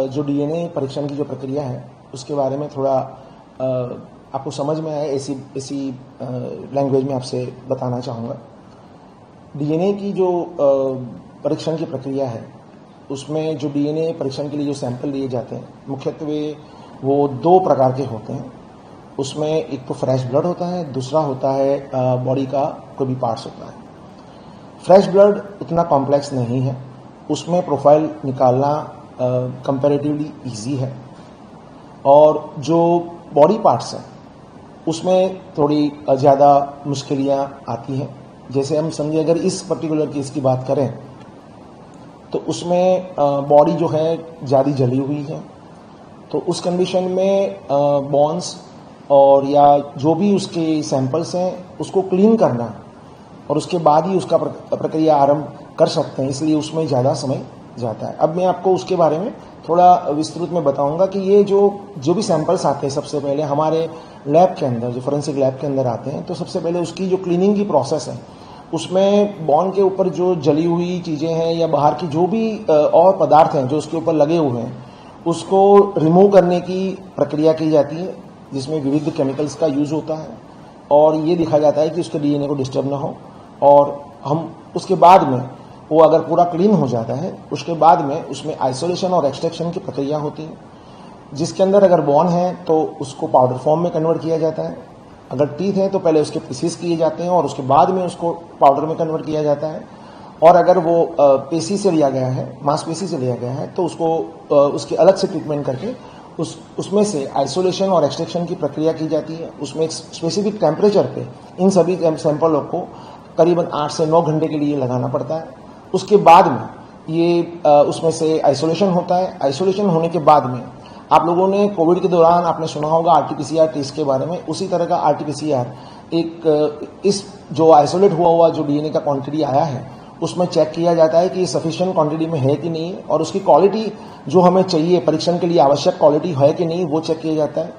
जो डीएनए परीक्षण की जो प्रक्रिया है उसके बारे में थोड़ा आपको समझ में आए ऐसी लैंग्वेज में आपसे बताना चाहूँगा। डीएनए की जो परीक्षण की प्रक्रिया है उसमें जो डीएनए परीक्षण के लिए जो सैंपल लिए जाते हैं मुख्यत्वे वो दो प्रकार के होते हैं। उसमें एक तो फ्रेश ब्लड होता है, दूसरा होता है बॉडी का कोई भी पार्ट्स होता है। फ्रेश ब्लड उतना कॉम्प्लेक्स नहीं है, उसमें प्रोफाइल निकालना कंपैरेटिवली इजी है, और जो बॉडी पार्ट्स हैं उसमें थोड़ी ज़्यादा मुश्किलियाँ आती हैं। जैसे हम समझिए अगर इस पर्टिकुलर केस की बात करें तो उसमें बॉडी जो है ज़्यादा जली हुई है, तो उस कंडीशन में बोन्स और या जो भी उसके सैंपल्स हैं उसको क्लीन करना और उसके बाद ही उसका प्रक्रिया आरंभ कर सकते हैं, इसलिए उसमें ज़्यादा समय जाता है। अब मैं आपको उसके बारे में थोड़ा विस्तृत में बताऊंगा कि ये जो भी सैंपल्स आते हैं सबसे पहले हमारे लैब के अंदर, जो फोरेंसिक लैब के अंदर आते हैं, तो सबसे पहले उसकी जो क्लीनिंग की प्रोसेस है उसमें बॉन के ऊपर जो जली हुई चीज़ें हैं या बाहर की जो भी और पदार्थ हैं जो उसके ऊपर लगे हुए हैं उसको रिमूव करने की प्रक्रिया की जाती है, जिसमें विविध केमिकल्स का यूज़ होता है और ये देखा जाता है कि उसके डीएनए को डिस्टर्ब ना हो। और हम उसके बाद में वो अगर पूरा क्लीन हो जाता है उसके बाद में उसमें आइसोलेशन और एक्सट्रैक्शन की प्रक्रिया होती है, जिसके अंदर अगर बॉन है तो उसको पाउडर फॉर्म में कन्वर्ट किया जाता है, अगर टीथ हैं तो पहले उसके पीसेस किए जाते हैं और उसके बाद में उसको पाउडर में कन्वर्ट किया जाता है, और अगर वो पेशी से लिया गया है, मांसपेशी से लिया गया है, तो उसको उसके अलग से ट्रीटमेंट करके उसमें से आइसोलेशन और एक्सट्रैक्शन की प्रक्रिया की जाती है। उसमें एक स्पेसिफिक टेम्परेचर पे इन सभी सैंपलों को करीबन 8 से 9 घंटे के लिए लगाना पड़ता है। उसके बाद में ये उसमें से आइसोलेशन होता है। आइसोलेशन होने के बाद में आप लोगों ने कोविड के दौरान आपने सुना होगा आरटीपीसीआर टेस्ट के बारे में, उसी तरह का आरटीपीसीआर एक इस जो आइसोलेट हुआ जो डीएनए का क्वांटिटी आया है उसमें चेक किया जाता है कि ये सफिशिएंट क्वांटिटी में है कि नहीं, और उसकी क्वालिटी जो हमें चाहिए परीक्षण के लिए आवश्यक क्वालिटी है कि नहीं वो चेक किया जाता है।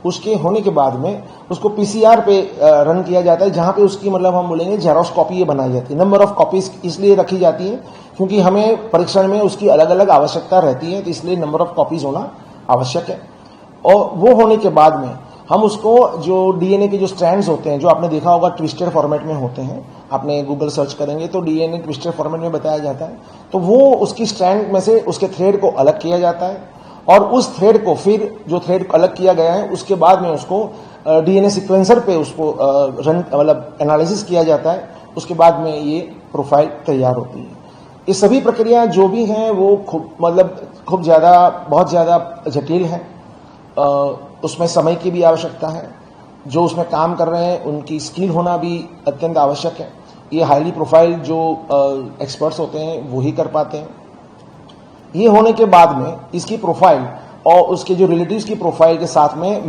उसके होने के बाद में उसको पीसीआर पे रन किया जाता है, जहां पे उसकी मतलब हम बोलेंगे जेरॉक्स कॉपी ये बनाई जाती है। नंबर ऑफ कॉपीज इसलिए रखी जाती है क्योंकि हमें परीक्षण में उसकी अलग अलग आवश्यकता रहती है, तो इसलिए नंबर ऑफ कॉपीज होना आवश्यक है। और वो होने के बाद में हम उसको जो डीएनए के जो स्ट्रैंड्स होते हैं जो आपने देखा होगा ट्विस्टेड फॉर्मेट में होते हैं, आपने गूगल सर्च करेंगे तो डीएनए ट्विस्टेड फॉर्मेट में बताया जाता है, तो वो उसकी स्ट्रैंड में से उसके थ्रेड को अलग किया जाता है और उस थ्रेड को फिर जो थ्रेड अलग किया गया है उसके बाद में उसको डीएनए सीक्वेंसर पे उसको रन मतलब एनालिसिस किया जाता है। उसके बाद में ये प्रोफाइल तैयार होती है। ये सभी प्रक्रिया जो भी हैं वो बहुत ज़्यादा जटिल है, उसमें समय की भी आवश्यकता है, जो उसमें काम कर रहे हैं उनकी स्किल होना भी अत्यंत आवश्यक है। ये हाईली प्रोफाइल जो एक्सपर्ट्स होते हैं वो ही कर पाते हैं। ये होने के बाद में इसकी प्रोफाइल और उसके जो रिलेटिव्स की प्रोफाइल के साथ में